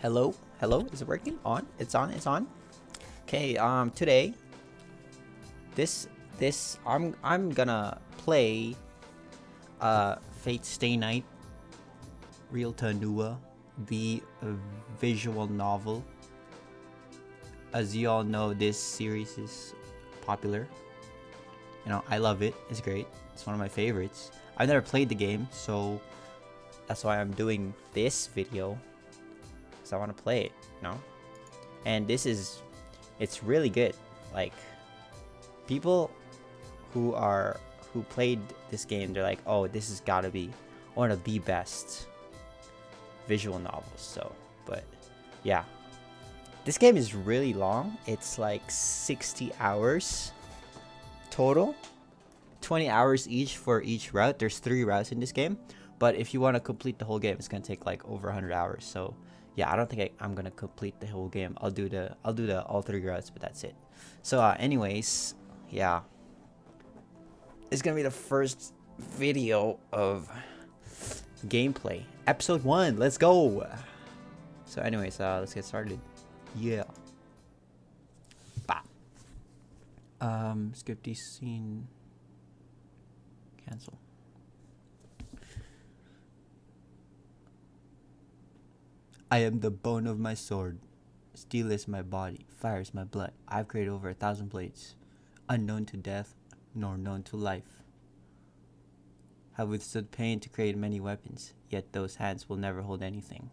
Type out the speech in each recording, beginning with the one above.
Hello, hello. Is it working? On? It's on. It's on. Okay. Today, I'm gonna play Fate Stay Night Real Tanua, the visual novel. As you all know, this series is popular. I love it. It's great. It's one of my favorites. I've never played the game, so that's why I'm doing this video. Cause I want to play it. And it's really good. Like, people who played this game, they're like, oh, this has got to be one of the best visual novels. So, but yeah, this game is really long. It's like 60 hours total, 20 hours each for each route. There's 3 routes in this game, but if you want to complete the whole game, it's gonna take like over 100 hours. So yeah, I don't think I'm gonna complete the whole game. I'll do the all 3 routes, but that's it. So anyways, yeah, it's gonna be the first video of gameplay, episode 1. Let's go. So anyways, let's get started. Yeah. Bah. Skip this scene. Cancel. I am the bone of my sword. Steel is my body. Fire is my blood. I've created over 1,000 blades, unknown to death, nor known to life. Have withstood pain to create many weapons, yet those hands will never hold anything.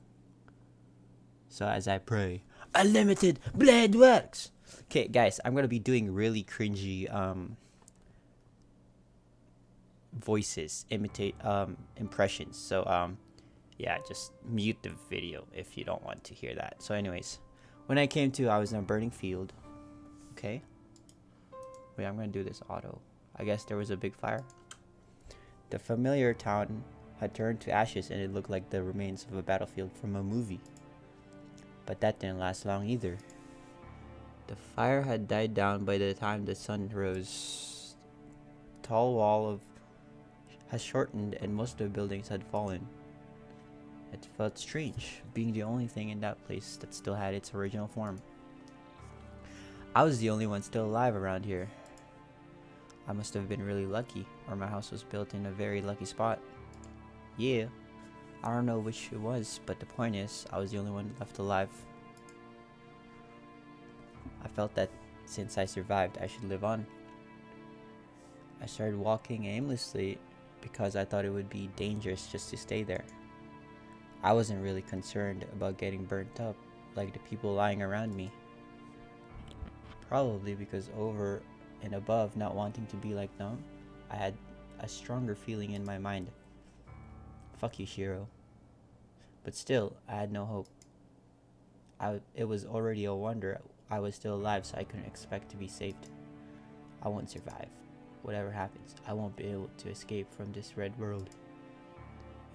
So as I pray, unlimited blade works. Okay, guys, I'm gonna be doing really cringy voices, imitate impressions. So yeah, just mute the video if you don't want to hear that. So anyways, when I came to, I was in a burning field. Okay. Wait, I'm gonna do this auto. I guess there was a big fire. The familiar town had turned to ashes, and it looked like the remains of a battlefield from a movie. But that didn't last long either. The fire had died down by the time the sun rose. The tall wall has shortened, and most of the buildings had fallen. It felt strange, being the only thing in that place that still had its original form. I was the only one still alive around here. I must have been really lucky, or my house was built in a very lucky spot. Yeah, I don't know which it was, but the point is, I was the only one left alive. I felt that since I survived, I should live on. I started walking aimlessly because I thought it would be dangerous just to stay there. I wasn't really concerned about getting burnt up like the people lying around me. Probably because over and above not wanting to be like them, I had a stronger feeling in my mind. Fuck you, Shiro. But still, I had no hope. It was already a wonder I was still alive, so I couldn't expect to be saved. I won't survive. Whatever happens, I won't be able to escape from this red world.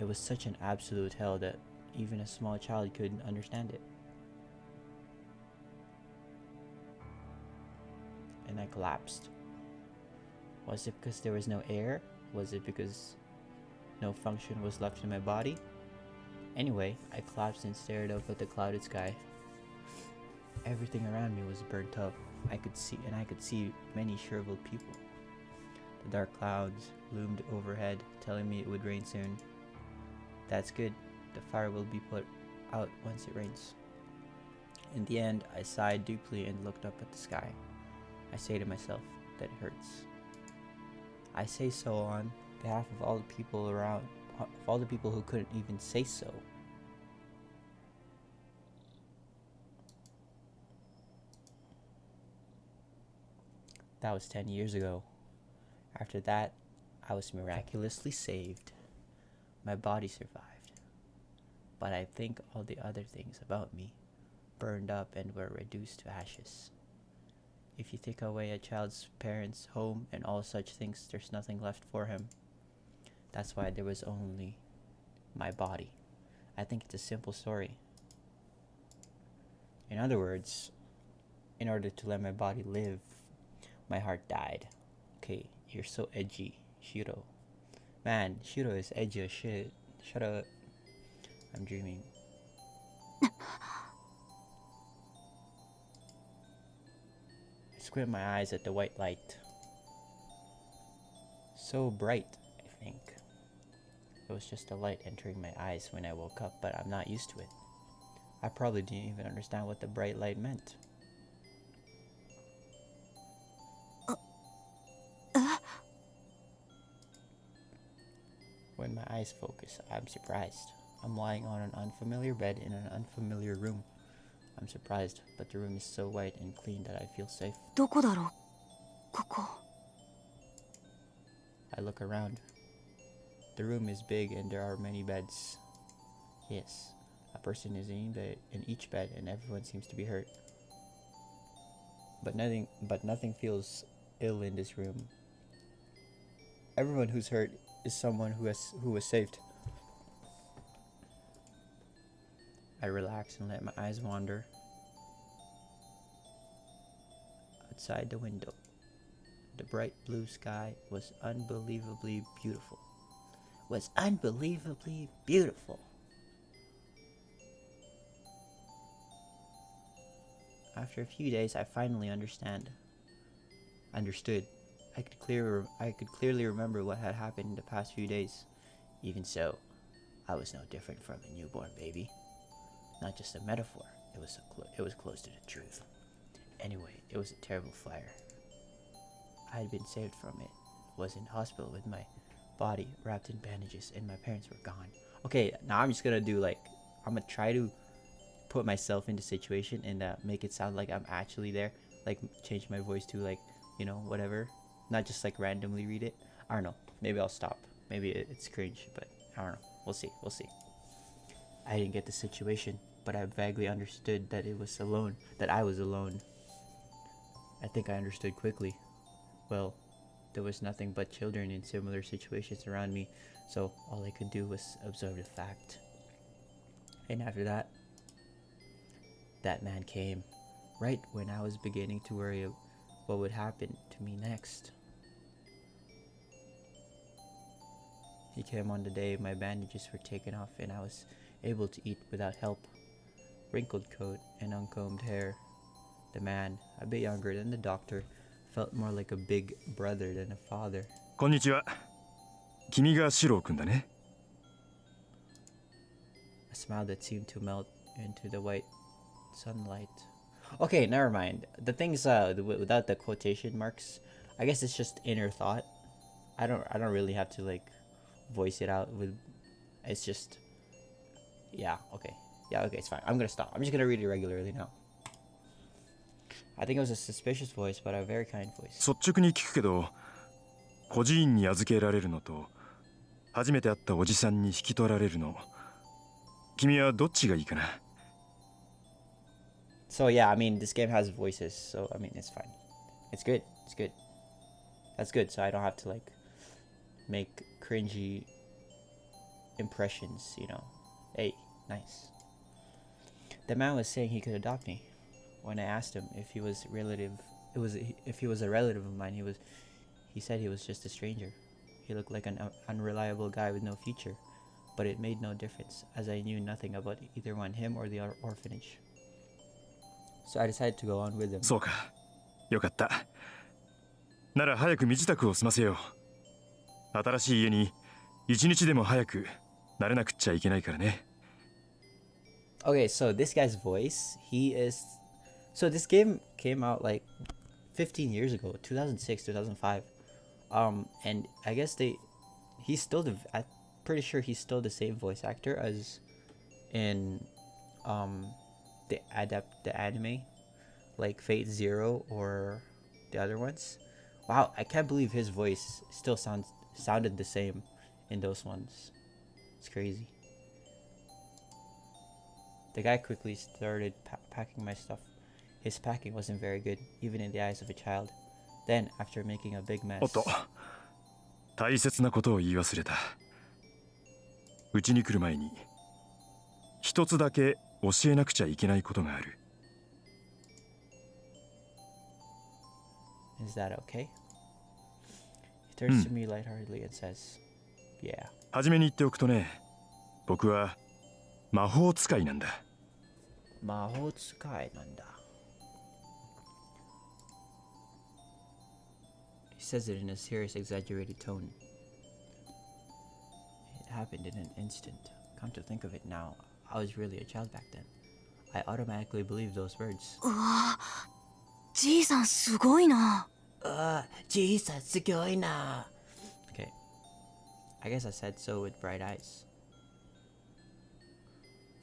It was such an absolute hell that even a small child couldn't understand it. And I collapsed. Was it because there was no air? Was it because no function was left in my body? Anyway, I collapsed and stared up at the clouded sky. Everything around me was burnt up. I could see many shriveled people. The dark clouds loomed overhead, telling me it would rain soon. That's good. The fire will be put out once it rains. In the end, I sighed deeply and looked up at the sky. I say to myself that it hurts. I say so on behalf of all the people around, of all the people who couldn't even say so. That was 10 years ago. After that, I was miraculously saved. My body survived. But I think all the other things about me burned up and were reduced to ashes. If you take away a child's parents, home, and all such things, there's nothing left for him. That's why there was only my body. I think it's a simple story. In other words, in order to let my body live, my heart died. Okay, you're so edgy, Shiro. Man, Shiro is edgy as shit. Shut up. I'm dreaming. squint my eyes at the white light. So bright, I think. It was just a light entering my eyes when I woke up, but I'm not used to it. I probably didn't even understand what the bright light meant. When my eyes focus, I'm surprised. I'm lying on an unfamiliar bed in an unfamiliar room. I'm surprised, but the room is so white and clean that I feel safe. どこだろう、ここ。I look around. The room is big and there are many beds. Yes, a person is in each bed and everyone seems to be hurt. But nothing feels ill in this room. Everyone who's hurt is someone who was saved. I relax and let my eyes wander. Outside the window, the bright blue sky was unbelievably beautiful. After a few days, I finally understood. I could clearly remember what had happened in the past few days. Even so, I was no different from a newborn baby. Not just a metaphor, it was close to the truth. Anyway, it was a terrible fire. I had been saved from it, was in hospital with my body wrapped in bandages, and my parents were gone. Okay, now I'm just gonna I'm gonna try to put myself in the situation and make it sound like I'm actually there. Like, change my voice to, like, you know, whatever. Not just like randomly read it. I don't know. Maybe I'll stop. Maybe it's cringe, but I don't know. We'll see. I didn't get the situation, but I vaguely understood that I was alone. I think I understood quickly. Well, there was nothing but children in similar situations around me, so all I could do was observe the fact. And after that man came, right when I was beginning to worry of what would happen to me next. He came on the day my bandages were taken off and I was able to eat without help. Wrinkled coat and uncombed hair. The man, a bit younger than the doctor, felt more like a big brother than a father. こんにちは。君がシロー君だね。A smile that seemed to melt into the white sunlight. Okay, never mind. The things without the quotation marks, I guess it's just inner thought. I don't really have to like voice it out with. It's just, yeah, okay, it's fine. I'm gonna stop. I'm just gonna read it regularly now. I think it was a suspicious voice, but a very kind voice. 率直に聞くけど、孤児院に預けられるのと初めて会ったおじさんに引き取られるの、君はどっちがいいかな。So yeah, I mean, this game has voices, so I mean, it's fine. It's good. That's good, so I don't have to like make cringy impressions, you know. Hey, nice. The man was saying he could adopt me. When I asked him if he was a relative of mine, he said he was just a stranger. He looked like an unreliable guy with no future, but it made no difference as I knew nothing about either him or the orphanage. So I decided to go on with him. そうか。よかった。なら早く身支度を済ませよう。新しい家に一日でも早く慣れなくっちゃいけないからね。Okay, so this guy's voice, so this game came out like 15 years ago, 2006, 2005. And I guess I'm pretty sure he's still the same voice actor as in the anime, like Fate Zero or the other ones. Wow, I can't believe his voice still sounded the same in those ones. It's crazy. The guy quickly started packing my stuff. His packing wasn't very good, even in the eyes of a child. Then, after making a big mess... おっと、大切なことを言い忘れた。うちに来る前に、一つだけ教えなくちゃいけないことがある。Is that okay? He turns to me lightheartedly and says, "Yeah." はじめに言っておくとね、僕は魔法使いなんだ。魔法使いなんだ。says it in a serious, exaggerated tone. It happened in an instant. Come to think of it now, I was really a child back then. I automatically believed those words. うわじいさんすごいな。Jesus, sugoi na. Okay. I guess I said so with bright eyes.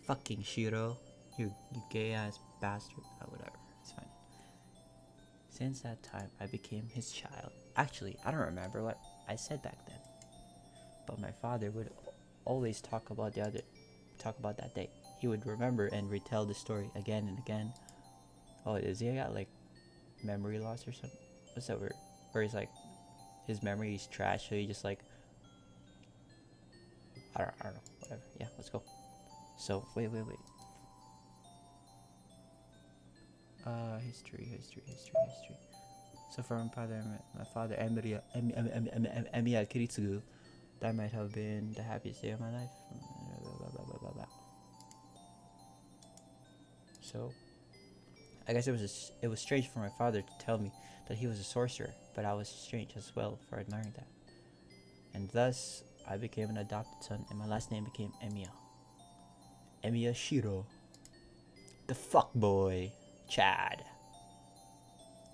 Fucking Shiro. You gay ass bastard. Oh, whatever. It's fine. Since that time, I became his child. Actually, I don't remember what I said back then. But my father would always talk about that day. He would remember and retell the story again and again. Oh, is he got like memory loss or something? What's that word? Or he's like, his memory is trash, so he just like, I don't know, whatever. Yeah, let's go. So, wait. History. So for my father, Emiya Kiritsugu, that might have been the happiest day of my life. So, I guess it was strange for my father to tell me that he was a sorcerer, but I was strange as well for admiring that. And thus, I became an adopted son, and my last name became Emiya. Emiya Shiro. The fuckboy. Chad.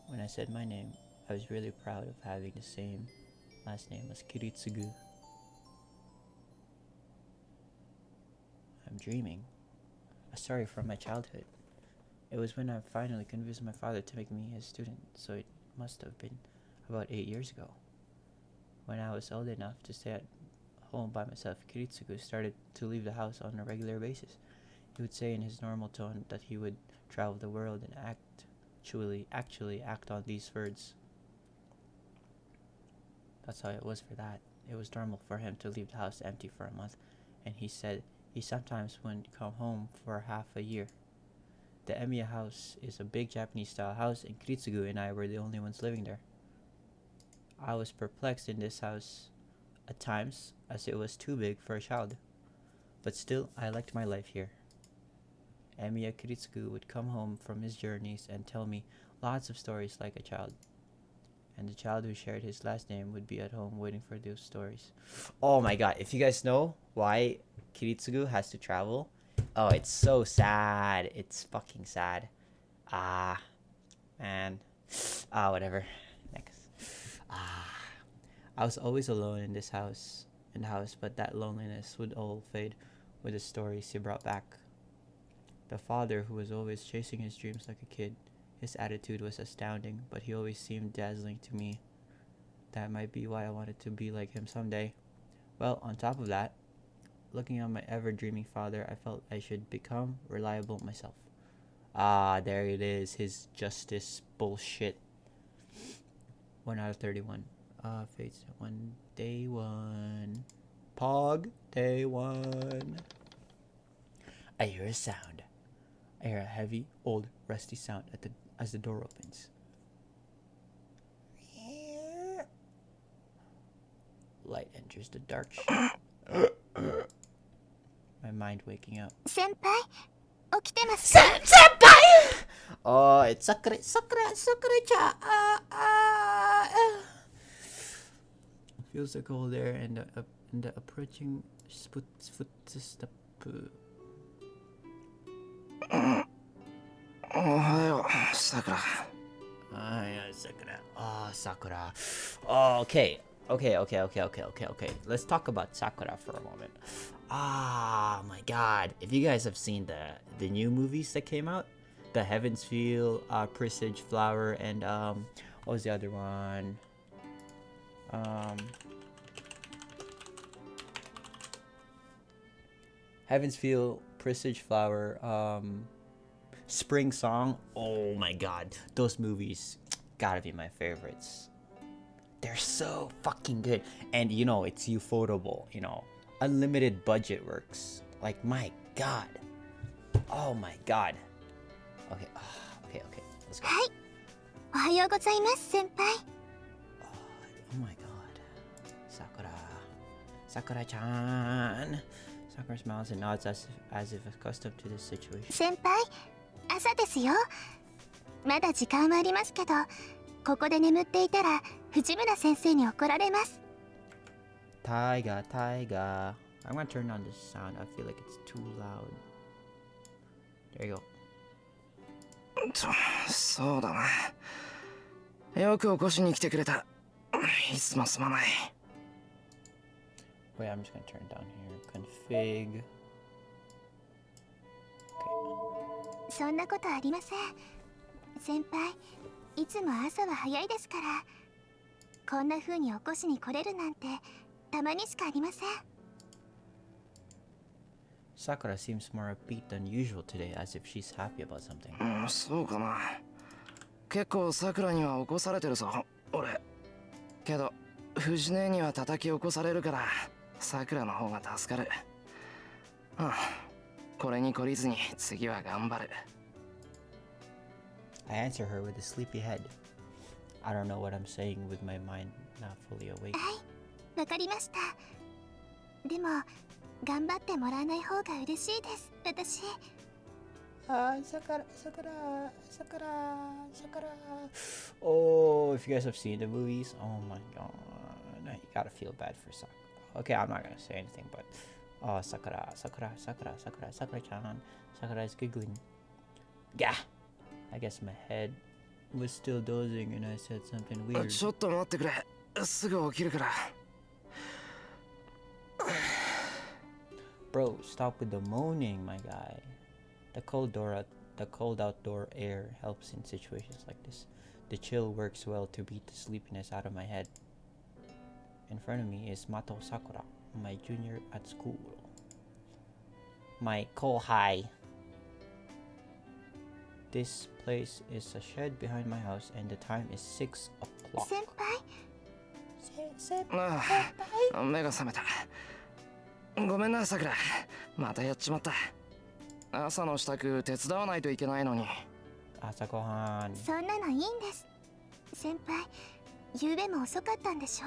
When I said my name, I was really proud of having the same last name as Kiritsugu. I'm dreaming. A story from my childhood. It was when I finally convinced my father to make me his student, so it must have been about 8 years ago. When I was old enough to stay at home by myself, Kiritsugu started to leave the house on a regular basis. He would say in his normal tone that he would travel the world and actually act on these words. That's how it was for that. It was normal for him to leave the house empty for a month, and he said he sometimes wouldn't come home for half a year. The Emiya house is a big Japanese-style house, and Kiritsugu and I were the only ones living there. I was perplexed in this house at times, as it was too big for a child. But still, I liked my life here. Emiya Kiritsugu would come home from his journeys and tell me lots of stories like a child. And the child who shared his last name would be at home waiting for those stories. Oh my god, if you guys know why Kiritsugu has to travel, oh, it's so sad. It's fucking sad. Man. Whatever. Next. I was always alone in the house, but that loneliness would all fade with the stories he brought back. The father, who was always chasing his dreams like a kid, his attitude was astounding, but he always seemed dazzling to me. That might be why I wanted to be like him someday. Well, on top of that, looking at my ever-dreaming father, I felt I should become reliable myself. There it is, his justice bullshit. 1 out of 31. Fates 1, day 1. Pog, day 1. I hear a sound. I hear a heavy, old, rusty sound as the door opens. Light enters the dark ship. My mind waking up. Senpai, 起きてます。 Senpai! Oh, it's Sakura-chan. Feels the cold air and the approaching footstep. おはよう、さくら。Yeah, Sakura. Oh, Sakura. Oh, okay. Let's talk about Sakura for a moment. My god. If you guys have seen the new movies that came out, the Heaven's Feel, Presage Flower, and what was the other one? Heaven's Feel, Presage Flower, Spring Song. Oh my god, those movies gotta be my favorites. They're so fucking good, and you know it's ufotable. You know, unlimited budget works. Like my god. Oh my god. Okay, let's go. はい。おはようございます、先輩。Oh my god. Sakura-chan. Sakura smiles and nods as if accustomed to this situation. 先輩、朝ですよ。まだ時間はありますけど、ここで眠っていたら藤村先生に怒られます。 Taiga, Taiga. I'm gonna turn on this sound. I feel like it's too loud. There you go. そうだな。よく起こしに来てくれた。いつもすまない。Wait, I'm just gonna turn it down here. Config. そんなことありません。先輩、いつも朝は早いですから。こんな風に起こしに来れるなんてたまにしかありません。 Sakura seems more upbeat than usual today, as if she's happy about something. そうかな。結構さくらには起こされてるぞ、俺。けど、藤姉には叩き起こされるから、さくらの方が助かる。これに懲りずに次は頑張る。I answer her with a sleepy head. I don't know what I'm saying with my mind not fully awake. はい、わかりました。でも頑張ってもらわない方が嬉しいです、私。Sakura. Oh, if you guys have seen the movies, oh my god. You gotta feel bad for Sakura. Okay, I'm not gonna say anything, but oh, Sakura-chan. Sakura is giggling. Yeah. I guess my head was still dozing and I said something weird. ちょっと待ってくれ。すぐ起きるから。Bro, stop with the moaning, my guy. The cold outdoor air helps in situations like this. The chill works well to beat the sleepiness out of my head. In front of me is Mato Sakura, my junior at school. My kohai. This place is a shed behind my house and the time is 6 o'clock. 先輩、目が覚めた。ごめんな、さくら。またやっちまった。朝の支度手伝わないといけないのに。朝ごはん。そんなのいいんです。先輩、夕べも遅かったんでしょ。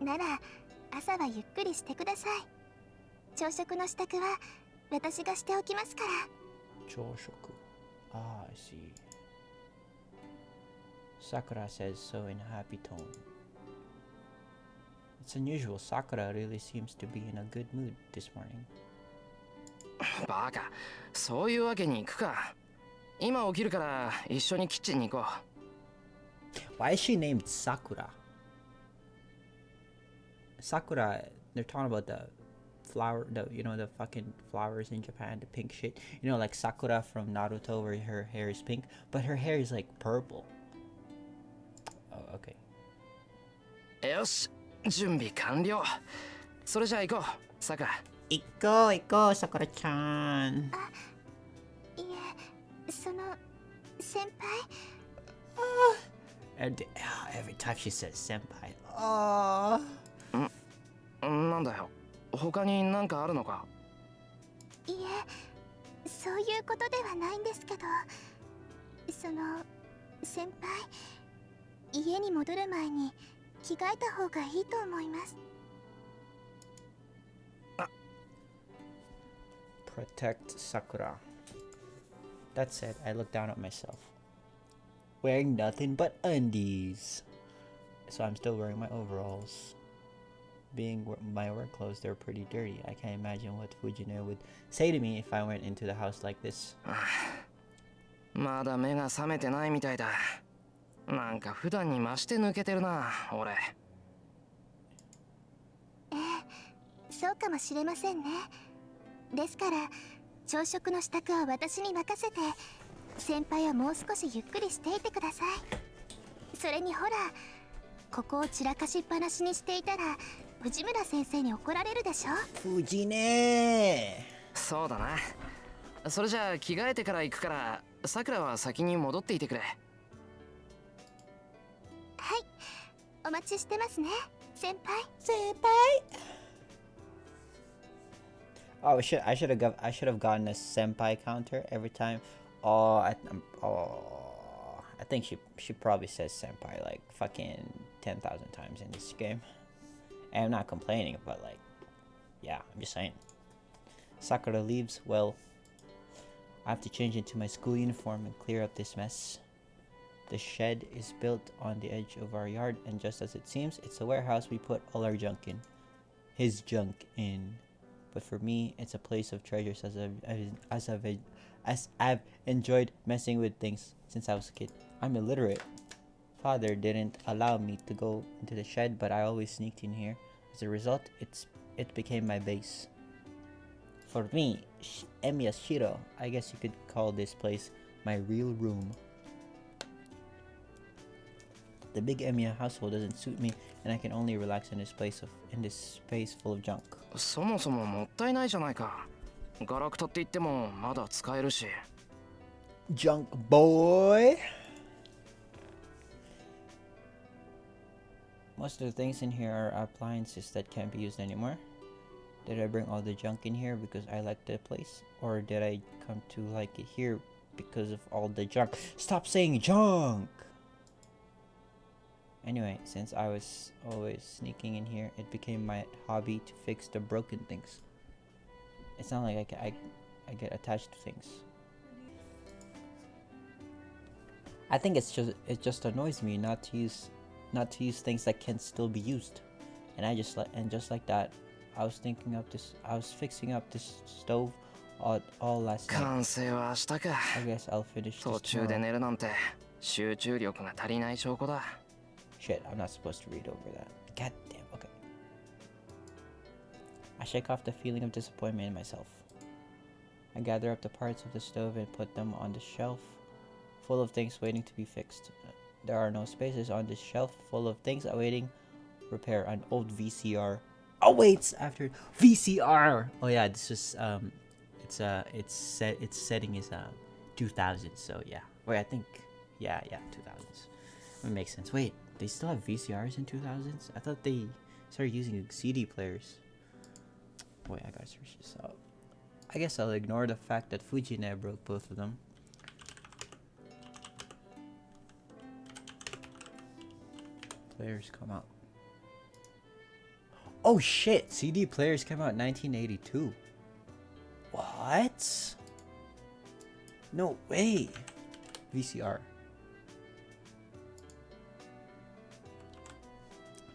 なら朝はゆっくりしてください。朝食の支度は私がしておきますから。朝食。Ah, I see. Sakura says so in a happy tone. It's unusual. Sakura really seems to be in a good mood this morning. バカ、そういうわけにいくか。今起きるから一緒にキッチンに行こう。Why is she named Sakura? Sakura, they're talking about the flower, the fucking flowers in Japan, the pink shit. You know, like Sakura from Naruto where her hair is pink, but her hair is like purple. Oh, okay. よし、準備完了。それじゃあ行こう、さくら。Iko, Sakura-chan. いえ、その先輩。And every time she says senpai. Oh. なんだよ。他に何かあるのか。いえ、そういうことではないんですけど、その先輩、家に戻る前に着替えた方がいいと思います。Protect Sakura. That said, I look down at myself. Wearing nothing but undies. So I'm still wearing my overalls. Being my work clothes, they're pretty dirty. I can't imagine what Fujine would say to me if I went into the house like this. まだ目が覚めてないみたいだ。なんか普段に増して抜けてるな、俺。ええ、そうかもしれませんね。ですから朝食の支度は私に任せて、先輩はもう少しゆっくりしていてください。それにほら、ここを散らかしっぱなしにしていたら藤村先生に怒られるでしょ。Fujine! そうだな。それじゃあ着替えてから行くから、さくらは先に戻っていてくれ。はい、お待ちしてますね、先輩。Oh, I should have gotten a senpai counter every time. Oh, I think she probably says senpai like fucking 10,000 times in this game. And I'm not complaining, but like, yeah, I'm just saying. Sakura leaves. Well, I have to change into my school uniform and clear up this mess. The shed is built on the edge of our yard, and just as it seems, it's a warehouse we put all our junk in. His junk in. But for me, it's a place of treasures as I've enjoyed messing with things since I was a kid. I'm illiterate. Father didn't allow me to go into the shed, but I always sneaked in here. As a result, it became my base. For me, Emiya Shiro, I guess you could call this place my real room. The big Emiya household doesn't suit me, and I can only relax in this space full of junk. そもそももったいないじゃないか。ガラクタって言ってもまだ使えるし。Junk boy! Most of the things in here are appliances that can't be used anymore. Did I bring all the junk in here because I like the place? Or did I come to like it here because of all the junk? Stop saying junk! Anyway, since I was always sneaking in here, it became my hobby to fix the broken things. It's not like I get attached to things. I think it just annoys me not to use things that can still be used. And just like that, I was fixing up this stove all last night. 完成は明日か。 I guess I'll finish 途 this 中で tomorrow. 寝るなんて集中力が足りない証拠だ。 Shit, I'm not supposed to read over that. God damn, okay. I shake off the feeling of disappointment in myself. I gather up the parts of the stove and put them on the shelf, full of things waiting to be fixed. There are no spaces on this shelf full of things awaiting repair. An old VCR awaits after VCR. Oh yeah, this is its setting is 2000. So yeah, wait, I think yeah 2000s. It makes sense. Wait, they still have VCRs in 2000s? I thought they started using CD players. Wait, I gotta search this out. I guess I'll ignore the fact that Fujine broke both of them. Players come out. Oh shit! CD players came out in 1982. What? No way! VCR.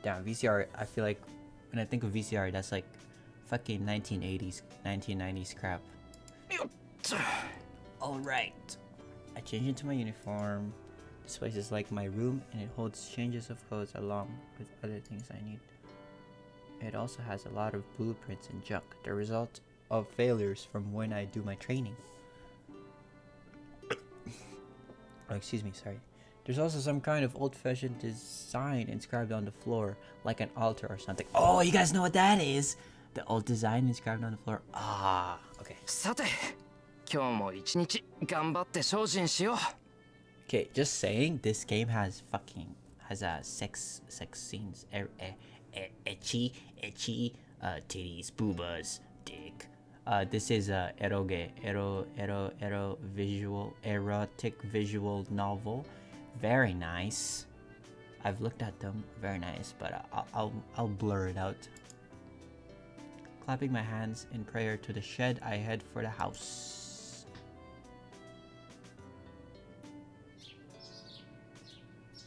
Damn, VCR, I feel like when I think of VCR, that's like fucking 1980s, 1990s crap. Alright. I change into my uniform. This place is like my room, and it holds changes of clothes along with other things I need. It also has a lot of blueprints and junk, the result of failures from when I do my training. Oh, excuse me, sorry. There's also some kind of old-fashioned design inscribed on the floor, like an altar or something. Oh, you guys know what that is? The old design inscribed on the floor. Ah, okay. さて、今日も一日頑張って精進しよう。 Okay, just saying, this game has sex scenes, ecchi, titties, boobas, dick. This is a erotic visual novel. Very nice. I've looked at them, very nice, but I'll blur it out. Clapping my hands in prayer to the shed, I head for the house.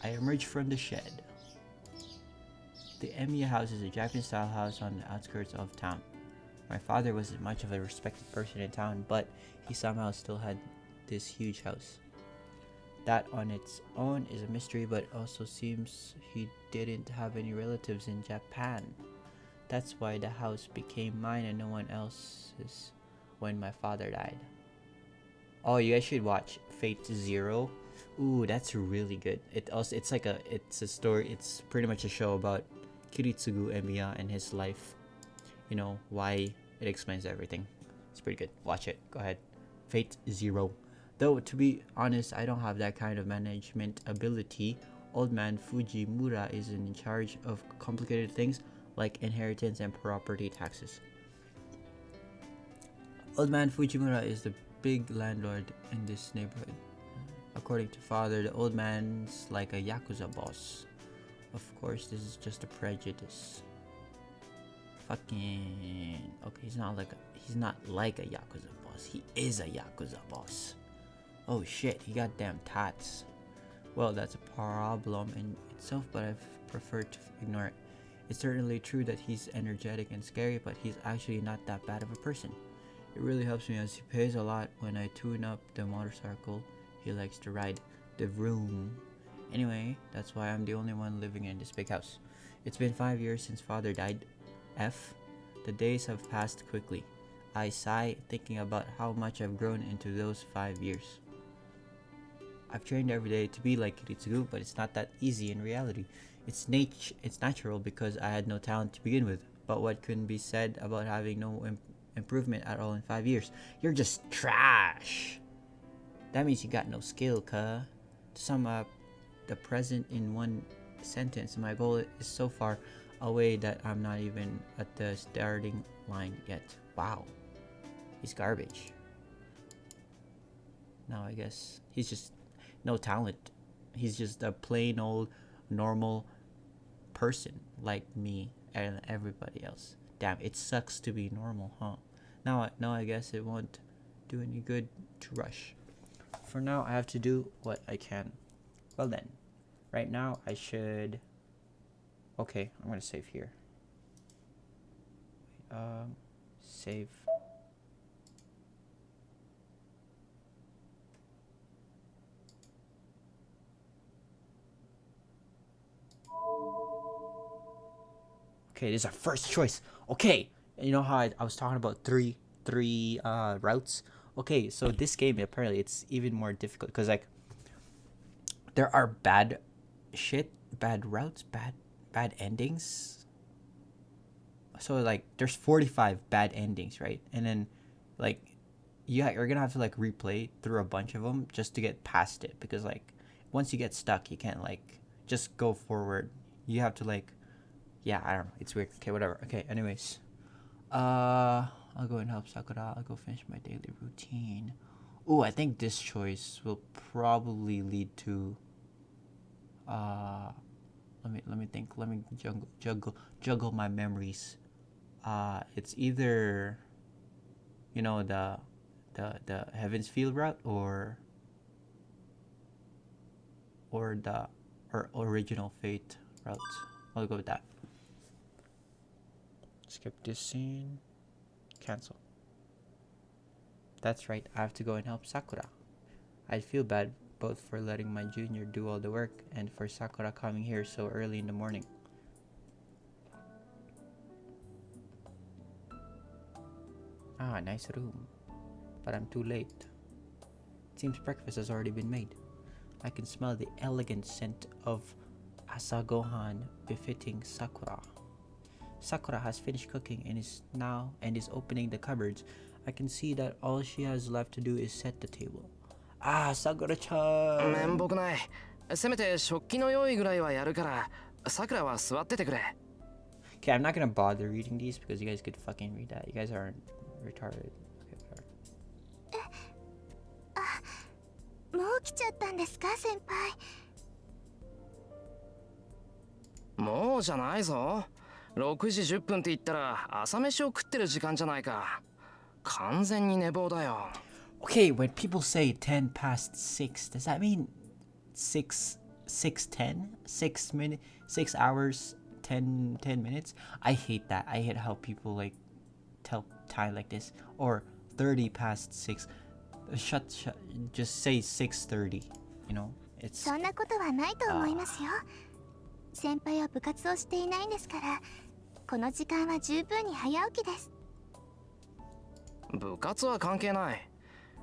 I emerge from the shed. The Emiya house is a Japanese-style house on the outskirts of town. My father wasn't much of a respected person in town, but he somehow still had this huge house. That on its own is a mystery, but also seems he didn't have any relatives in Japan. That's why the house became mine and no one else's when my father died. Oh, you guys should watch Fate Zero. Ooh, that's really good. It's a story. It's pretty much a show about Kiritsugu Emiya and his life. You know why it explains everything. It's pretty good. Watch it. Go ahead. Fate Zero. Though, to be honest, I don't have that kind of management ability. Old man Fujimura is in charge of complicated things like inheritance and property taxes. Old man Fujimura is the big landlord in this neighborhood. According to father, the old man's like a Yakuza boss. Of course, this is just a prejudice. Fucking... Okay, he's not like a Yakuza boss. He is a Yakuza boss. Oh shit, he got damn tats. Well, that's a problem in itself, but I've preferred to ignore it. It's certainly true that he's energetic and scary, but he's actually not that bad of a person. It really helps me as he pays a lot when I tune up the motorcycle he likes to ride, the Vroom. Anyway, that's why I'm the only one living in this big house. It's been 5 years since father died. F. The days have passed quickly. I sigh, thinking about how much I've grown into those 5 years. I've trained every day to be like Kiritsugu, but it's not that easy in reality. It's natural because I had no talent to begin with. But what couldn't be said about having no improvement at all in 5 years? You're just trash. That means you got no skill, cuh. To sum up the present in one sentence, my goal is so far away that I'm not even at the starting line yet. Wow. He's garbage. Now I guess he's just no talent. He's just a plain old normal person like me and everybody else. Damn, it sucks to be normal, huh? Now I guess it won't do any good to rush. For now, I have to do what I can. Well then, right now I should... Okay, I'm gonna save here. Save. Okay, this is our first choice. Okay, you know how I was talking about three routes? Okay, so this game apparently it's even more difficult because like there are bad routes, bad endings. So like there's 45 bad endings, right? And then like you're gonna have to like replay through a bunch of them just to get past it, because like once you get stuck you can't like just go forward. You have to like, yeah, I don't know, it's weird. Okay, whatever. Okay, anyways, I'll go and help Sakura. I'll go finish my daily routine. Ooh, I think this choice will probably lead to let me think. Let me juggle my memories. It's either, you know, the Heaven's Field route or the original Fate route. I'll go with that. Skip this scene. Cancel. That's right, I have to go and help Sakura. I feel bad both for letting my junior do all the work and for Sakura coming here so early in the morning. Ah, nice room. But I'm too late. It seems breakfast has already been made. I can smell the elegant scent of asagohan befitting Sakura. Sakura has finished cooking and is opening the cupboards. I can see that all she has left to do is set the table. Ah, Sakura-chan! めんぼくない。せめて食器の用意ぐらいはやるから、さくらは座っててくれ。Okay, I'm not gonna bother reading these because you guys could fucking read that. You guys aren't retarded. Okay, whatever. もう来ちゃったんですか、先輩。もうじゃないぞ。6時10分って言ったら朝飯を食ってる時間じゃないか。完全に寝坊だよ。Okay, when people say 10 past 6, does that mean 6:10? 6 hours, 10 minutes? I hate that. I hate how people like tell time like this. Or 30 past 6. Just say 6:30. You know, it's... そんなことはないと思いますよ。先輩は部活をしていないんですから、この時間は十分に早起きです。部活は関係ない。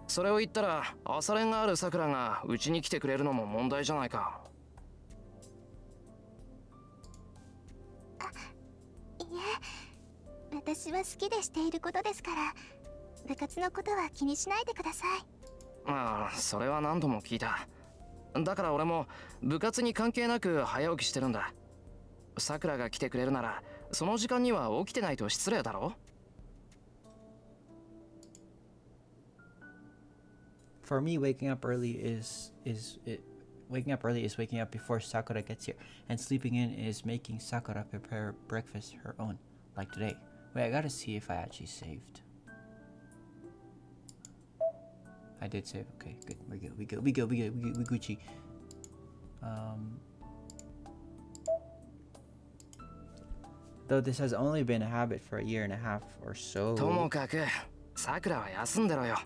それを言ったら朝練があるさくらがうちに来てくれるのも問題じゃないか。いえ、私は好きでしていることですから、部活のことは気にしないでください。ああ、それは何度も聞いた。だから俺も部活に関係なく早起きしてるんだ。さくらが来てくれるならその時間には起きてないと失礼だろ。For me, waking up early is waking up before Sakura gets here, and sleeping in is making Sakura prepare breakfast her own, like today. Wait, I gotta see if I actually saved. I did save. Okay, good. We're good. We Gucci. Um, though this has only been a habit for a year and a half or とも so. かくさくらは休んでろよ。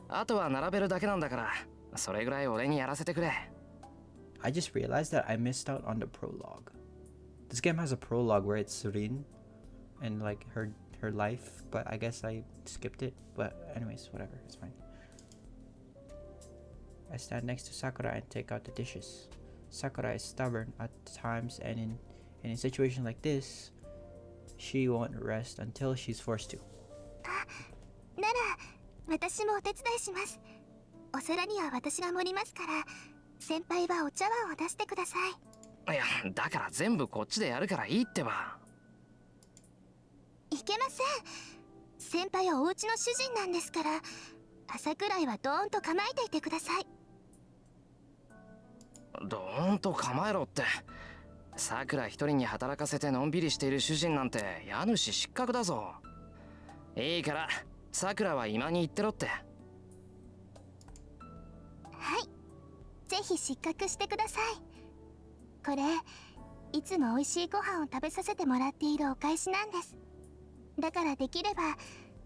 あとは並べるだけなんだから、それぐらい俺にやらせてくれ。 I just realized that I missed out on the prologue. This game has a prologue where it's Surin and like her life, but I guess I skipped it. But anyways, whatever, it's fine. I stand next to Sakura and take out the dishes. Sakura is stubborn at times, and in a situation like this, she won't rest until she's forced to. なら私もお手伝いします。お皿には私が盛りますから、先輩はお茶碗を出してください。いや、だから全部こっちでやるからいいってば。いけません。先輩はお家の主人なんですから、朝くらいはドーンと構えていてください。どーんと構えろって。さくら一人に働かせてのんびりしている主人なんて家主失格だぞ。いいからさくらは今に言ってろって。はい、ぜひ失格してください。これいつも美味しいご飯を食べさせてもらっているお返しなんです。だからできれば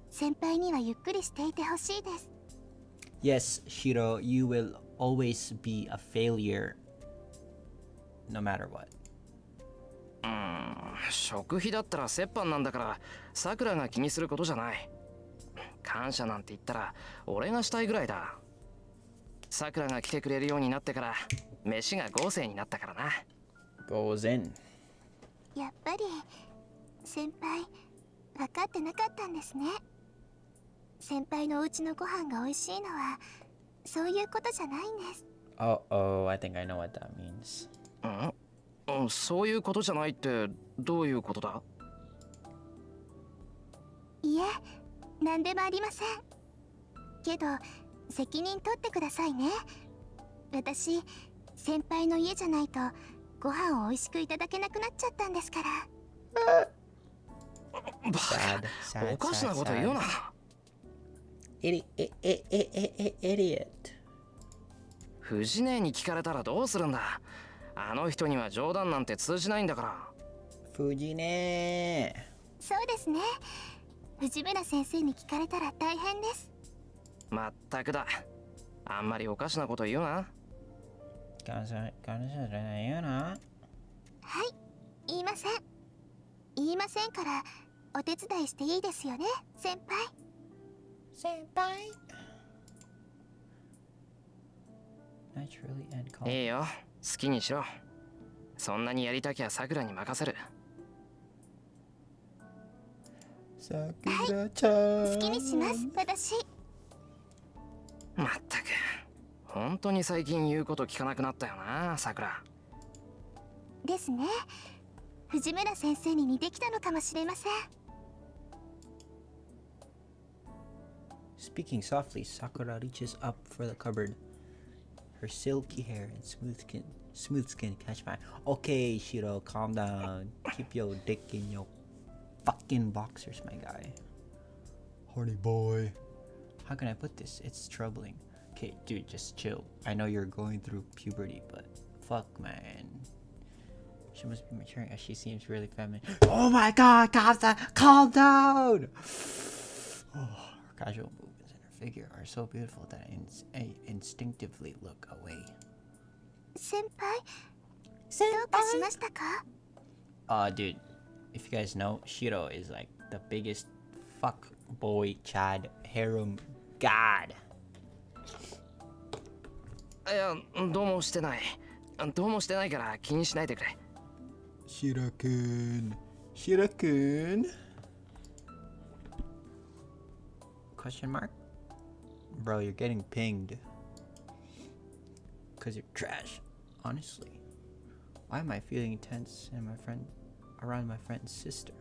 先輩にはゆっくりしていてほしいです。 Yes, Shiro, you will always be a failure, no matter what. 食費だったら折半なんだからさくらが気にすることじゃない。感謝なんて言ったら俺がしたいぐらいだ。さくらが来てくれるようになってから飯が豪勢になったからな。 Goes in. やっぱり先輩分かってなかったんですね。先輩のお家のご飯が美味しいのはそういうことじゃないんです。 Oh, I think I know what that means. そういうことじゃないってどういうことだ？いえ、何でもありません。けど責任取ってくださいね。私先輩の家じゃないとご飯を美味しくいただけなくなっちゃったんですから。 Sad, sad, おかしな sad, こと言う sad. な。Idiot. 藤姉に聞かれたらどうするんだ。あの人には冗談なんて通じないんだから。 Fujine. そうですね。藤村先生に聞かれたら大変です。まったくだ。あんまりおかしなこと言うな。はい、言いません。言いませんからお手伝いしていいですよね、先輩。Naturally and calm. いいよ、好きにしろ。そんなにやりたきゃさくらに任せる。Sakura-chan. 好きにします、私。まったく本当に最近言うこと聞かなくなったよな、さくら。ですね。藤村先生に似てきたのかもしれません。 Speaking softly, Sakura reaches up for the cupboard. Her silky hair and smooth skin catch my. Okay, Shiro, calm down. Keep your dick in your fucking boxers, my guy. Horny boy. How can I put this? It's troubling. Okay, dude, just chill. I know you're going through puberty, but fuck, man. She must be maturing as she seems really feminine. Oh my god, calm down! Oh, her casual movements and her figure are so beautiful that I instinctively look away. 先輩、どうかしましたか？ Dude, if you guys know, Shiro is like the biggest fuck boy Chad harem god. いや、どうもしてない。どうもしてないから気にしないでくれ。Shiro-kun. Question mark? Bro, you're getting pinged. Cause you're trash. Honestly. Why am I feeling tense and around my friend's sister?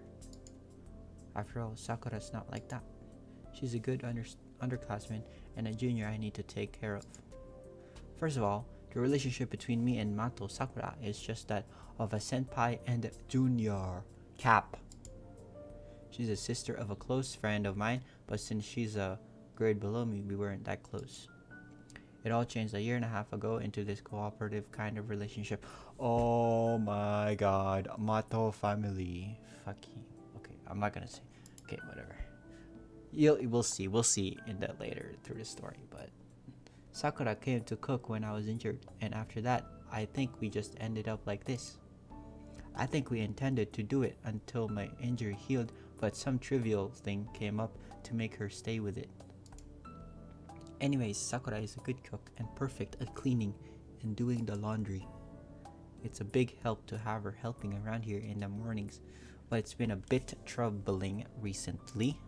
After all, Sakura's not like that. She's a good underclassman and a junior I need to take care of. First of all, the relationship between me and Mato Sakura is just that of a senpai and junior. Cap. She's a sister of a close friend of mine, but since she's a grade below me, we weren't that close. It all changed a year and a half ago into this cooperative kind of relationship. Oh my god. Mato family. Fucking. Okay, I'm not gonna say. Okay, whatever. We'll see. We'll see in that later through the story. But Sakura came to cook when I was injured, and after that, I think we just ended up like this. I think we intended to do it until my injury healed, but some trivial thing came up to make her stay with it. Anyways, Sakura is a good cook and perfect at cleaning and doing the laundry. It's a big help to have her helping around here in the mornings, but it's been a bit troubling recently.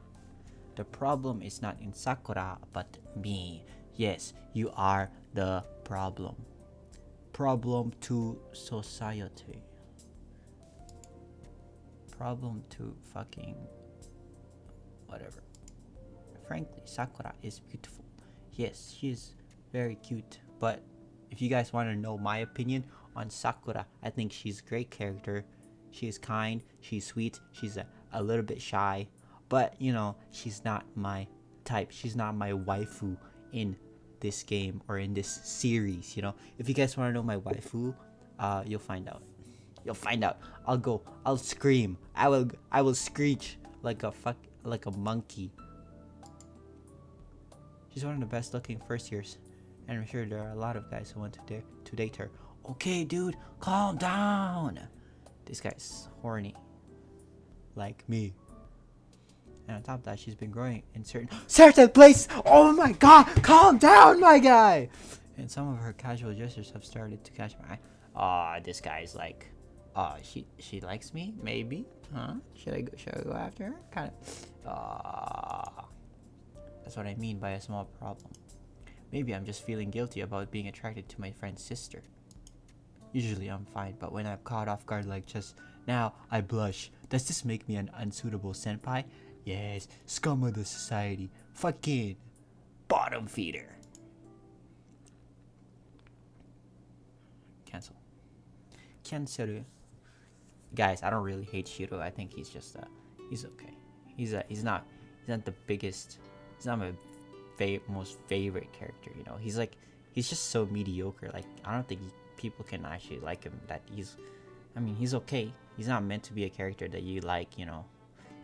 The problem is not in Sakura, but me. Yes, you are the problem. Problem to society. Problem to fucking whatever. Frankly, Sakura is beautiful. Yes, she is very cute. But if you guys want to know my opinion on Sakura, I think she's a great character. She is kind, she's sweet, she's a little bit shy. But, you know, she's not my type. She's not my waifu in this game or in this series, you know. If you guys want to know my waifu, you'll find out. You'll find out. I'll scream. I will screech like a monkey. She's one of the best looking first years, and I'm sure there are a lot of guys who want to date her. Okay, dude, calm down. This guy's horny, like me. And on top of that, she's been growing in certain place. Oh my god, calm down, my guy. And some of her casual gestures have started to catch my eye. This guy's like, she likes me, maybe, huh? Should I go after her? Kind of. That's what I mean by a small problem. Maybe I'm just feeling guilty about being attracted to my friend's sister. Usually I'm fine, but when I'm caught off guard like just now, I blush. Does this make me an unsuitable senpai? Yes, scum of the society. Fucking bottom feeder. Cancel. Guys, I don't really hate Shiro. I think he's just he's okay. He's not the biggest. He's not my most favorite character, you know. He's just so mediocre. Like, I don't think people can actually like him. He's okay. He's not meant to be a character that you like, you know.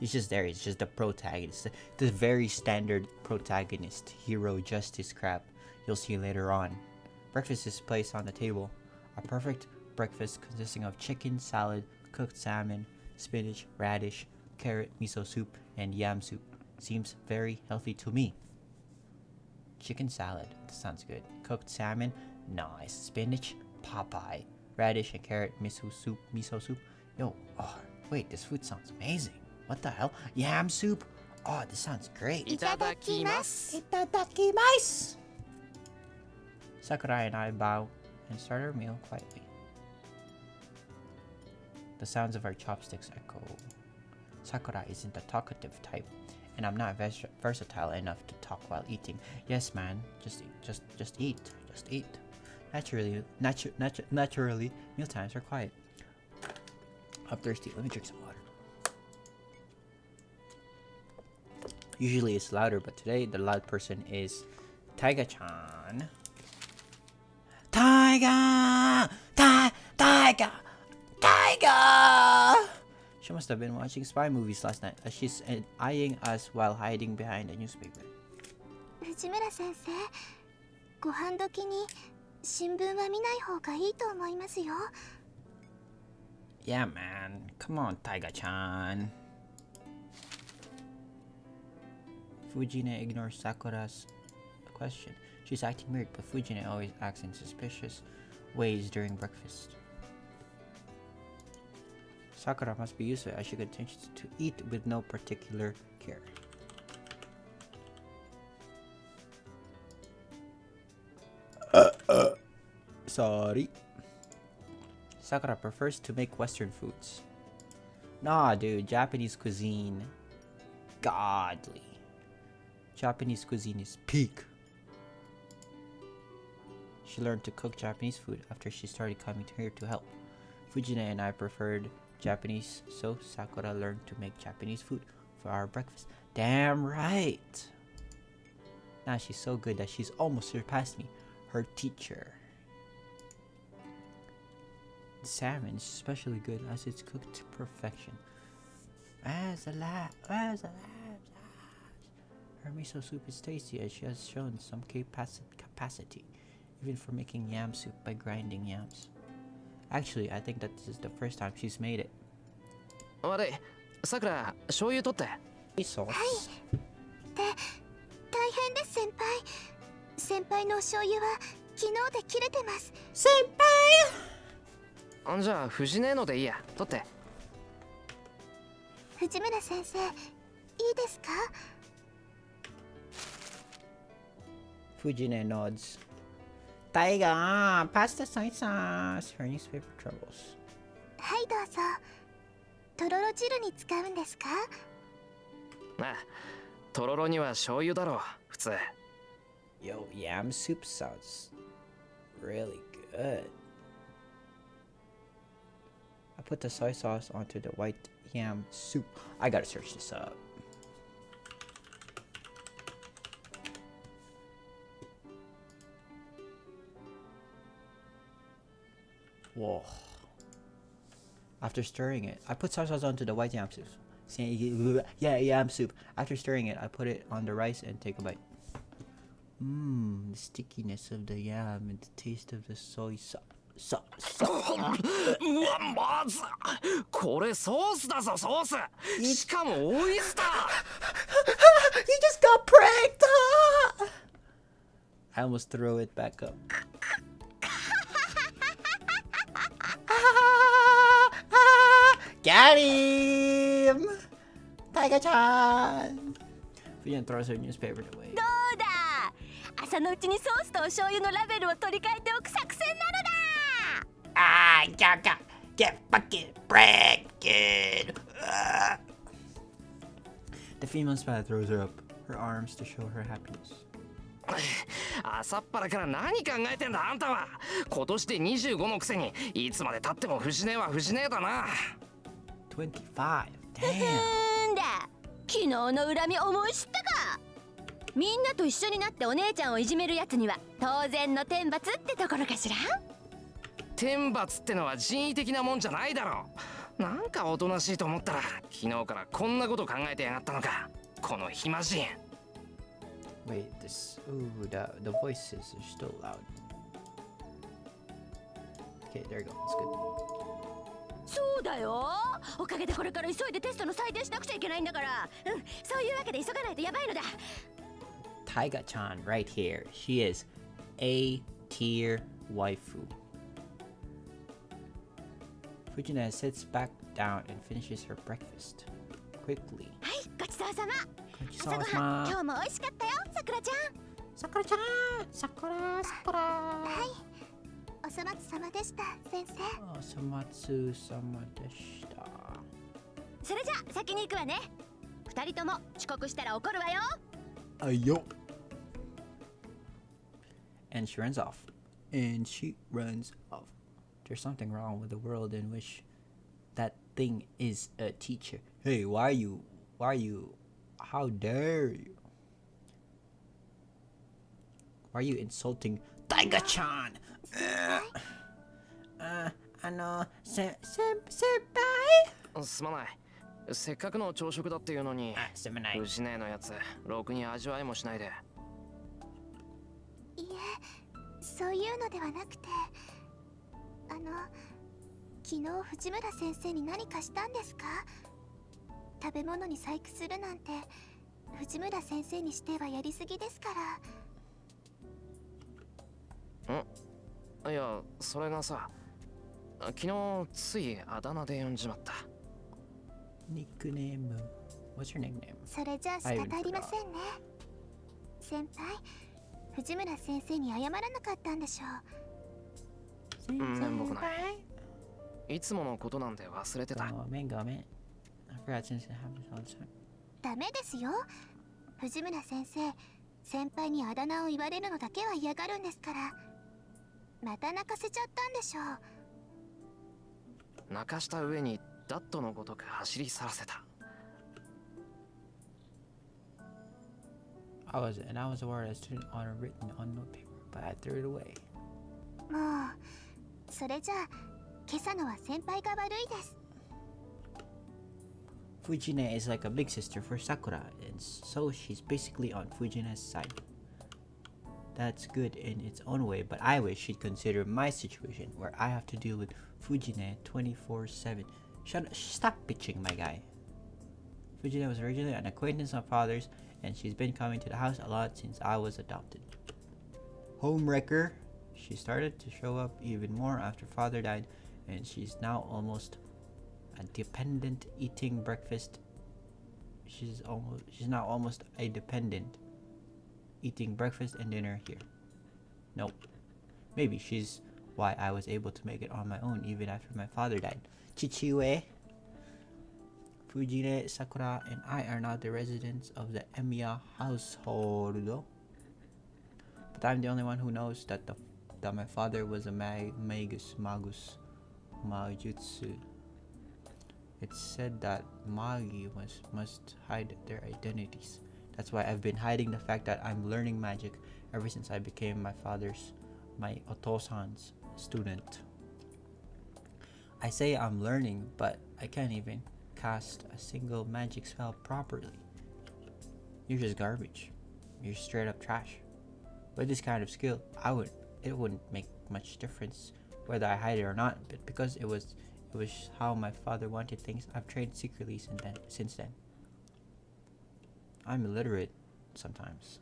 He's just there. He's just the protagonist. The very standard protagonist, hero, justice crap you'll see later on. Breakfast is placed on the table. A perfect breakfast consisting of chicken, salad, cooked salmon, spinach, radish, carrot, miso soup, and yam soup. Seems very healthy to me. Chicken salad, that sounds good. Cooked salmon, nice. Spinach, Popeye. Radish and carrot, miso soup. Yo, wait, this food sounds amazing. What the hell? Yam soup? Oh, this sounds great. Itadakimasu. Itadakimasu. Sakura and I bow and start our meal quietly. The sounds of our chopsticks echo. Sakura isn't a talkative type, and I'm not versatile enough to talk while eating. Yes, man, just eat. Naturally, meal times are quiet. I'm thirsty. Let me drink some water. Usually it's louder, but today the loud person is Taiga-chan. Taiga! She must have been watching spy movies last night, as she's eyeing us while hiding behind a newspaper. 藤村先生、ご飯時に新聞は見ない方がいいと思いますよ。Yeah, man. Come on, Taiga-chan. Fujine ignores Sakura's question. She's acting weird, but Fujine always acts in suspicious ways during breakfast. Sakura must be used to it, as she continues to eat with no particular care. Sorry. Sakura prefers to make Western foods. Nah, dude, Japanese cuisine. Godly. Japanese cuisine is peak. She learned to cook Japanese food after she started coming here to help. Fujine and I preferred Japanese, so Sakura learned to make Japanese food for our breakfast. Damn right! Now she's so good that she's almost surpassed me. her teacher. Salmon is especially good as it's cooked to perfection. Where's the lab? Her miso soup is tasty as she has shown some capacity, even for making yam soup by grinding yams. Actually, I think that this is the first time she's made it. 悪い、さくら、醤油取って。Sauce. 大変です先輩。先輩のお醤油は昨日で切れてます。先じゃあ藤根のでいいや、取って。藤村先生、いいですか？ Fujine nods. Taiga, pass the soy sauce. Her newspaper troubles. はいどうぞ。とろろ汁に使うんですか？ああ、とろろには醤油だろう、普通。Yo, yam soup sounds really good. I put the soy sauce onto the white yam soup. I gotta search this up. Whoa. After stirring it, I put soy sauce onto the white yam soup. Yeah, yam soup. After stirring it, I put it on the rice and take a bite. The stickiness of the yam and the taste of the soy sauce. うわ、まずこれソースだぞ、ソース。しかもオイスター。He just got pranked! I almost throw it back up. Got him! Tiger-chan! Fujian throws her newspaper away. どうだ。朝のうちにソースとお醤油のラベルを取り替えておく作戦なのだ。Get fucking pranked! The female spy throws her up, her arms to show her happiness. 朝っぱらから何考えてんだあんたは。今年で25のくせにいつまで経っても藤根は藤根だな。25. ふ Damn. んだ。昨日の恨み思い知ったか。みんなと一緒になってお姉ちゃんをいじめるやつには当然の天罰ってところかしら。天罰ってのは人為的なもんじゃないだろう。なんかおとなしいと思ったら昨日からこんなこと考えてやがったのか、この暇人。Wait, this. Ooh, the voices are still loud. Okay, there you go. It's good. そうだよ。おかげでこれから急いでテストの採点しなくちゃいけないんだから。そういうわけで急がないとやばいのだ。Taiga-chan right here. She is A tier waifu. Fujina sits back down and finishes her breakfast quickly. はい、ごちそうさま。朝ごはん、 Konnichiwa. 今日も美味しかったよ、さくらちゃん。 Sakura-chan! Sakura! お粗末様でした、先生。 Samatsu-sama deshita. それじゃ先に行くわね。二人とも遅刻したら怒るわよ。Ayo. And she runs off. There's something wrong with the world in which that thing is a teacher. Hey, why are you, how dare you? Why are you insulting Taiga-chan? Senpai? すまない。せっかくの朝食だっていうのに、藤根のやつ、ろくに味わいもしないで。いえ、そういうのではなくて、昨日藤村先生に何かしたんですか？食べ物に細工するなんて藤村先生にしてはやりすぎですから。いや、それがさ、昨日ついあだ名で呼んじまった。Nickname. What's your nickname? それじゃあ仕方ありませんね。先輩、藤村先生に謝らなかったんでしょう。面目ない。いつものことなんで忘れてた。Go man. I forgot since it happens all the time. ダメですよ。藤村先生、先輩にあだ名を言われるのだけは嫌がるんですから。また泣かせちゃったんでしょう。泣かした上にダットのごとく走り去らせた。I was a word as student honor written on note paper, but I threw it away. もうそれじゃあ今朝のは先輩が悪いです。 Fujine is like a big sister for Sakura, and so she's basically on Fujine's side. That's good in its own way, but I wish she'd consider my situation where I have to deal with Fujine 24/7. Stop bitching, my guy. Fujine was originally an acquaintance of father's, and she's been coming to the house a lot since I was adopted. Homewrecker. She started to show up even more after father died, and she's now almost a dependent eating breakfast. She's now almost a dependent eating breakfast and dinner here. Nope. Maybe she's why I was able to make it on my own even after my father died. Chichiue. Fujine, Sakura, and I are now the residents of the Emiya household. But I'm the only one who knows that my father was a magus Majutsu. It's said that Magi must hide their identities. That's why I've been hiding the fact that I'm learning magic ever since I became my Otosan's student. I say I'm learning, but I can't even cast a single magic spell properly. You're just garbage. You're straight up trash. With this kind of skill, it wouldn't make much difference whether I hide it or not, but because it was how my father wanted things, I've trained secretly since then. I'm illiterate sometimes.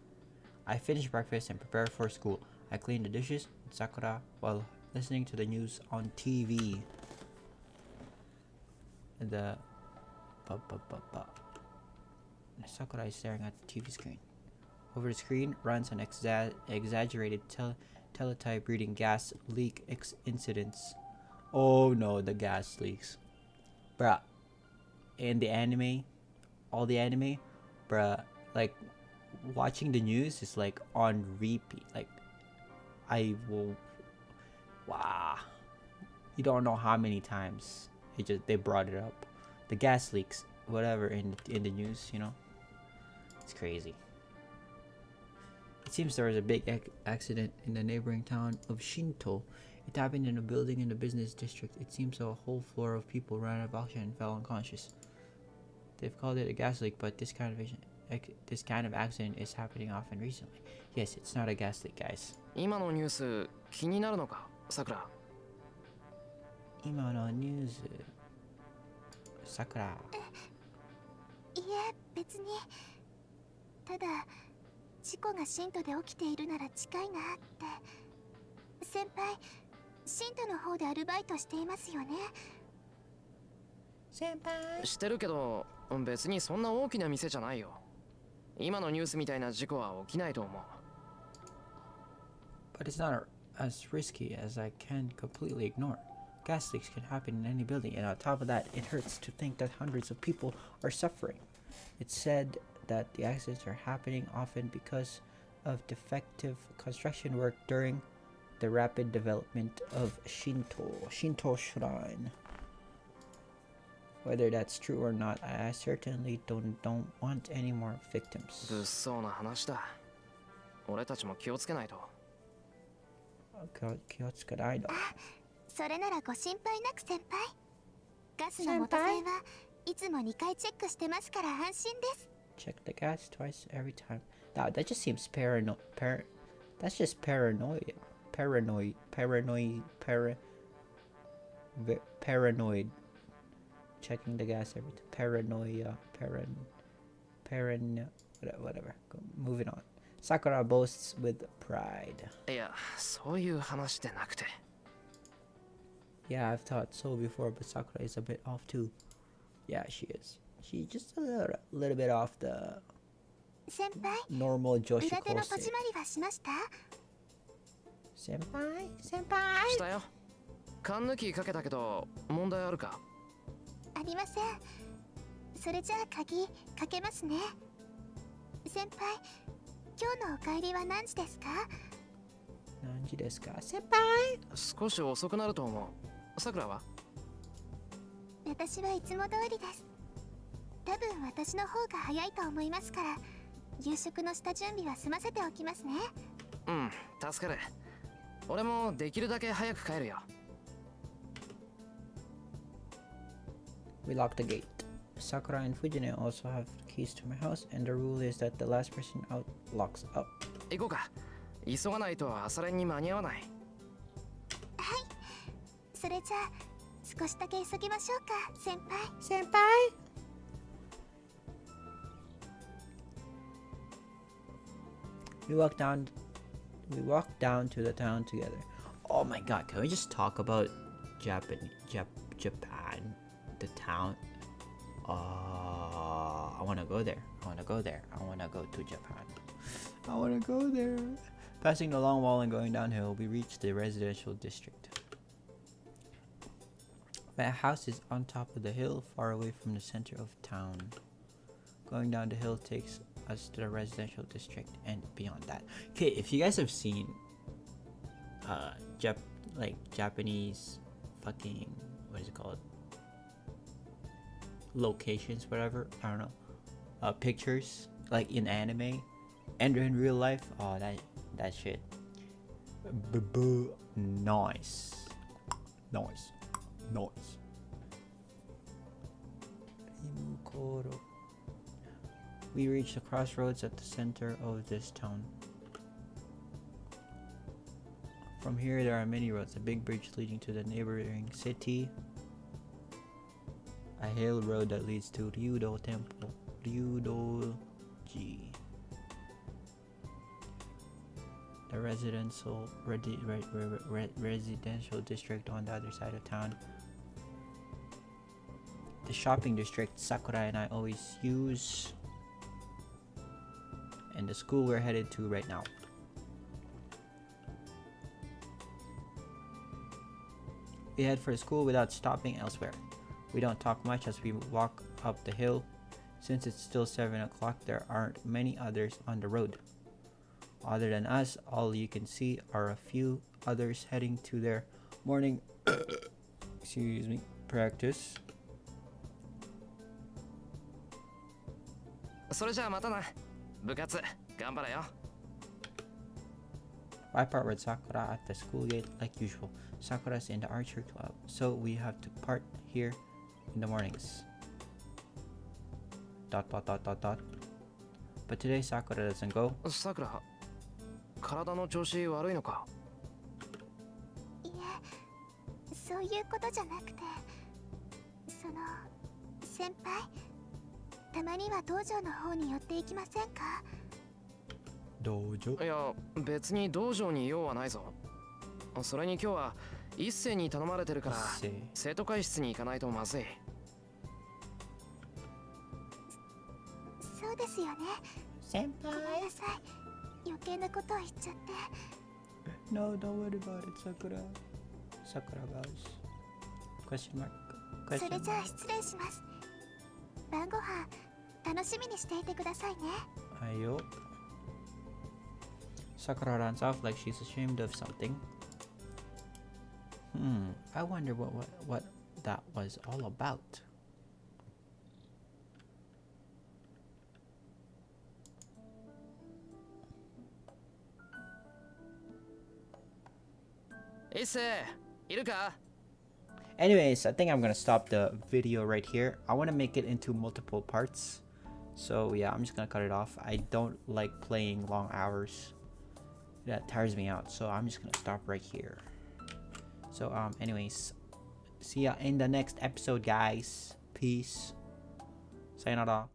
I finish breakfast and prepare for school. I clean the dishes with Sakura while listening to the news on TV. Sakura is staring at the TV screen. Over the screen runs an exaggerated teletype reading gas leak incidents. Oh no, the gas leaks. Bruh. In the anime, all the anime, bruh, like, watching the news is like on repeat. Like, wow. You don't know how many times they brought it up. The gas leaks, whatever, in the news, you know. It's crazy. It seems there was a big accident in the neighboring town of Shinto. It happened in a building in the business district. It seems a whole floor of people ran out of oxygen and fell unconscious. They've called it a gas leak, but this kind of accident is happening often recently. Yes, it's not a gas leak, guys. 今のニュース気になるのか、さくら。今のニュース、Sakura. いえ、別に。ただ事故がシントで起きているなら近いなって。先輩、シントの方でアルバイトしていますよね。先輩。してるけど、別にそんな大きな店じゃないよ。今のニュースみたいな事故は起きないと思う。But it's not as risky as I can completely ignore. Gas leaks can happen in any building, and on top of that, it hurts to think that hundreds of people are suffering. It's said that the accidents are happening often because of defective construction work during the rapid development of Shinto Shrine. Whether that's true or not, I certainly don't want any more victims. 物騒な話だ。俺たちも気をつけないと。気をつけないと。それならご心配なく先輩。ガスの元栓はいつも2回チェックしてますから安心です。Check the gas twice every time. That just seems that's just paranoid. Paranoid. Checking the gas every time. Paranoia. Whatever. Moving on. Sakura boasts with pride. いや、そういう話でなくて。Yeah, I've thought so before, but Sakura is a bit off too. Yeah, she is. She's just a little bit off the normal Joshi 裏手の Kosei. 戸締まりはしました？先し輩たよ。缶抜きかけたけど問題あるか？ありません。それじゃあ鍵かけますね。先輩、今日のお帰りは何時ですか？何時ですか？先輩少し遅くなると思う。さくらは？私はいつも通りです。多分私の方が早いと思いますから、夕食の下準備は済ませておきますね。うん、助かる。俺もできるだけ早く帰るよ。We locked the gate. Sakura and Fujine also have keys to my house, and the rule is that the last person out locks up. 行こうか。急がないと朝練に間に合わない。それじゃあ少しだけ急ぎましょうか、先輩。Senpai! We walk down to the town together. Oh my god, can we just talk about Japan, the town? I want to go there. I want to go to Japan. I want to go there. Passing the long wall and going downhill, we reach the residential district. My house is on top of the hill, far away from the center of town. Going down the hill takes us to the residential district and beyond that. Okay, if you guys have seen Japanese fucking, what is it called, locations, whatever, I don't know, pictures like in anime and in real life, oh that shit, nice. We reach the crossroads at the center of this town. From here there are many roads, a big bridge leading to the neighboring city, a hill road that leads to Ryudo Temple, Ryudoji. The residential district on the other side of town. The shopping district Sakura and I always use. And the school we're headed to right now. We head for school without stopping elsewhere. We don't talk much as we walk up the hill. Since it's still 7 o'clock, there aren't many others on the road. Other than us, all you can see are a few others heading to their morning practice. それじゃあまたな。部活頑張れよ。I part with Sakura at the school gate like usual. Sakura's in the archery club, so we have to part here in the mornings. ... But today Sakura doesn't go. さくら、体の調子悪いのか？いえ、そういうことじゃなくて、先輩、たまには道場の方に寄っていきませんか？道場？いや、別に道場に用はないぞ。それに今日は一斉に頼まれてるから生徒会室に行かないとまずい。そうですよね。先輩。ごめんなさい。余計なことを言っちゃって。No, don't worry about it, Sakura. Sakura bows. Question mark. それじゃあ失礼します。晩ご飯楽しみにしていてくださいね。Ayo. Sakura runs off like she's ashamed of something. I wonder what that was all about. Anyways, I think I'm gonna stop the video right here. I want to make it into multiple parts. So yeah, I'm just gonna cut it off. I don't like playing long hours. That tires me out. So I'm just gonna stop right here. So anyways, see ya in the next episode, guys. Peace. Sayonara.